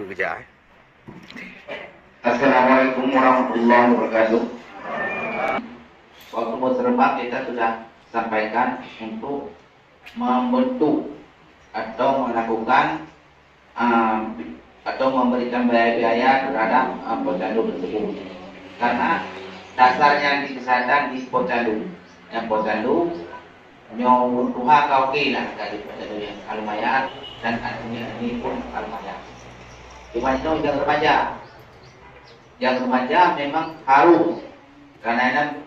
buku kerja. Assalamualaikum warahmatullahi wabarakatuh. Waktu berserempak kita sudah sampaikan untuk membentuk atau melakukan atau memberikan biaya-biaya terhadap posyandu tersebut. Karena dasarnya di kesehatan di posyandu, yang posyandu nyawa tuha kau lah dari posyandu yang lumayan dan artinya ini pun lumayan. Cuma itu yang remaja memang harus karena ini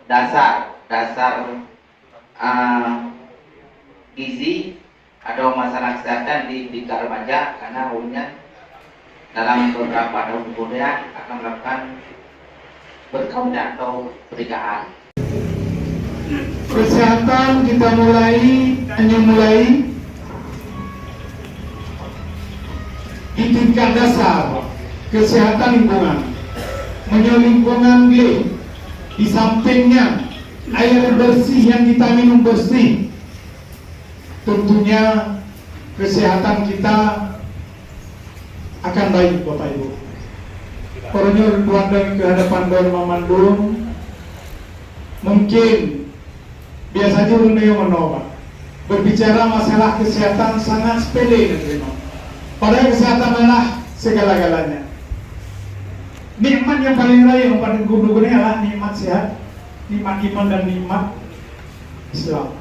dasar gizi atau masalah kesehatan di remaja, karena umumnya dalam beberapa tahun kemudian akan melakukan berkawin atau pernikahan. Kesehatan kita mulai di tingkat dasar kesehatan lingkungan, lingkungan di sampingnya air bersih yang kita minum bersih. Tentunya kesehatan kita akan baik, Bapak Ibu. Orangnya tuan dari kehadapan Don Mamandung, mungkin biasanya orang yang menolak berbicara masalah kesehatan sangat sepele, padahal kesehatan adalah segala-galanya. Nikmat yang paling raya yang paling gunung ini adalah nikmat sehat, nikmat iman dan nikmat Islam.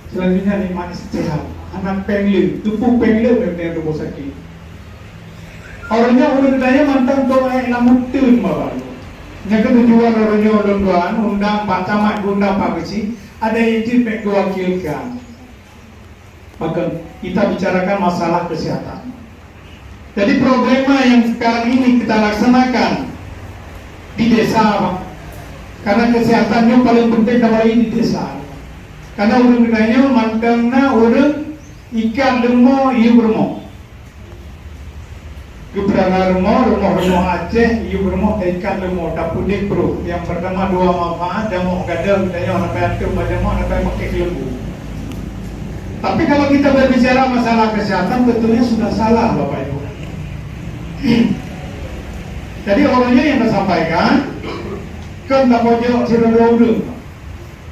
Selanjutnya nikmat sehat. Anak pengli, tubuh pengli memang tubuh sakit. Orangnya udah daya mantang doa yang lamutin malah. Yang ketujuan orangnya orang undang Pak Camat, undang Pak Besi, ada yang tidak diwakilkan. Maka kita bicarakan masalah kesehatan. Jadi problema yang sekarang ini kita laksanakan di desa, Pak. Karena kesehatannya paling penting kalau di desa. Karena orang lainnya mantangna orang ikan lemo iu bermo. Keberangan rumah Aceh iu bermo ikan lemo dapur dekro. Yang pertama dua manfaat dan mau gadang tanya orang bayar ke banyak mau orang bayar pakai lembu. Tapi kalau kita berbicara masalah kesehatan tentunya sudah salah, Bapak Ibu. Jadi orangnya yang disampaikan kan tak pojok cerita.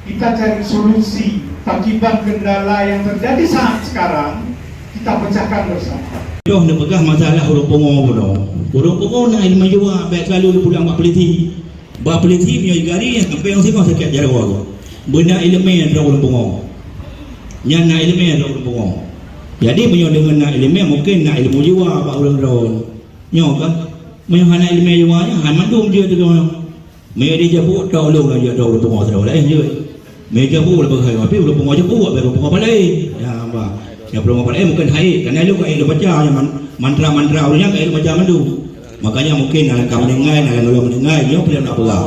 Kita cari solusi akibat kendala yang terjadi saat sekarang, kita pecahkan bersama. Doh nak pegah masalah huruf pongo bono. Huruf pongo na ilmu jua baik selalu pulang buat peliti. Buat peliti punya gari yang sampai yang sifat sakit jarawa. Benda elemen huruf pongo. Yang nak elemen huruf pongo. Jadi punya dengan nak elemen mungkin nak ilmu jua buat orang ron. Nyo kan? Punya nak ilmu jua nya han mandum dia tu kan. Mereka dia jabut tahu lu lah dia tahu pongo tahu lain je. Mereka pun boleh berkhidmat, tapi belum pengajar pun, baru pengajar balai. Ya, apa? Yang pengajar balai mungkin haid, karena lu kayak baca yang mantra-mantra orangnya kayak baca mandu. Makanya mungkin anak kamu dengar, anak orang mendengar, dia pun nak pegang.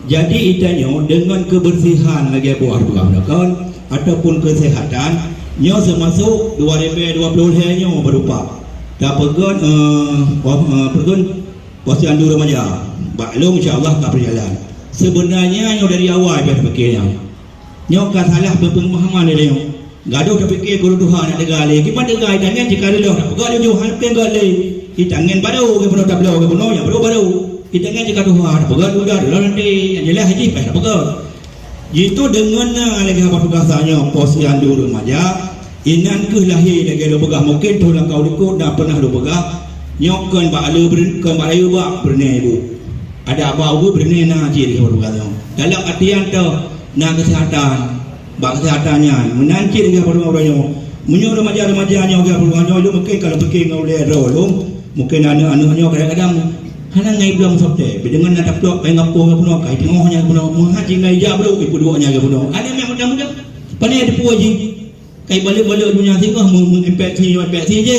Jadi itanya dengan kebersihan lagi buat pegang, kan? Ataupun kesehatan, nyo semasuk 2020 nya berupa. Dah pegang, posyandu remaja. Baklum insya-Allah tak berjalan. Sebenarnya nyo dari awal dia fikirnya. Nyo kan salah pemahaman dia nyo. Gaduh dah fikir guru Tuhan nak dengar lagi. Kita dengar tangan jika dia dah pegang dia Tuhan pegang lagi. Kita ngin baru ke penuh tak belau ke penuh yang baru. Kita ngin jika Tuhan pegang sudah nanti yang jelas haji tak pegang. Itu dengan lagi apa tugasnya posyandu remaja. Inan ke lahir lagi lu pegang mungkin tu lah kau ikut dah pernah lu pegang. Nyo kan baklu kan bayu bak bernai ibu. Ada apa ibu bernai na haji dia pegang. Dalam artian tu nak kesehatan, bak kesehatannya menanci dengan orang-orangnya, menyuruh remaja-remajanya orang peluangnya itu mungkin kalau fikir ngau lero lu, mungkin anak-anaknya kadang-kadang hanya ngai belum sampai, dengan nak taplok pengapo penuh kai tengahnya penuh, menghaji ngai jabru ibu duanya ke penuh. Ada memang mudah-mudah, pandai ada puji, kai balik-balik dunia tinggal menginfeksi je,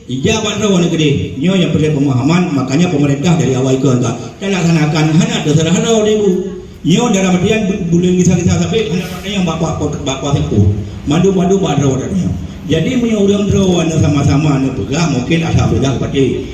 ijabat rawan negeri, nyo yang perlu pemahaman, makanya pemerintah dari awal ke enggak, dan laksanakan hanya terserah rawan ibu. Nyo dalam artian bulan kisah-kisah sampai anak-anak yang bapak itu madu-madu badraw. Jadi punya orang draw sama-sama nak pegang mungkin ada beda seperti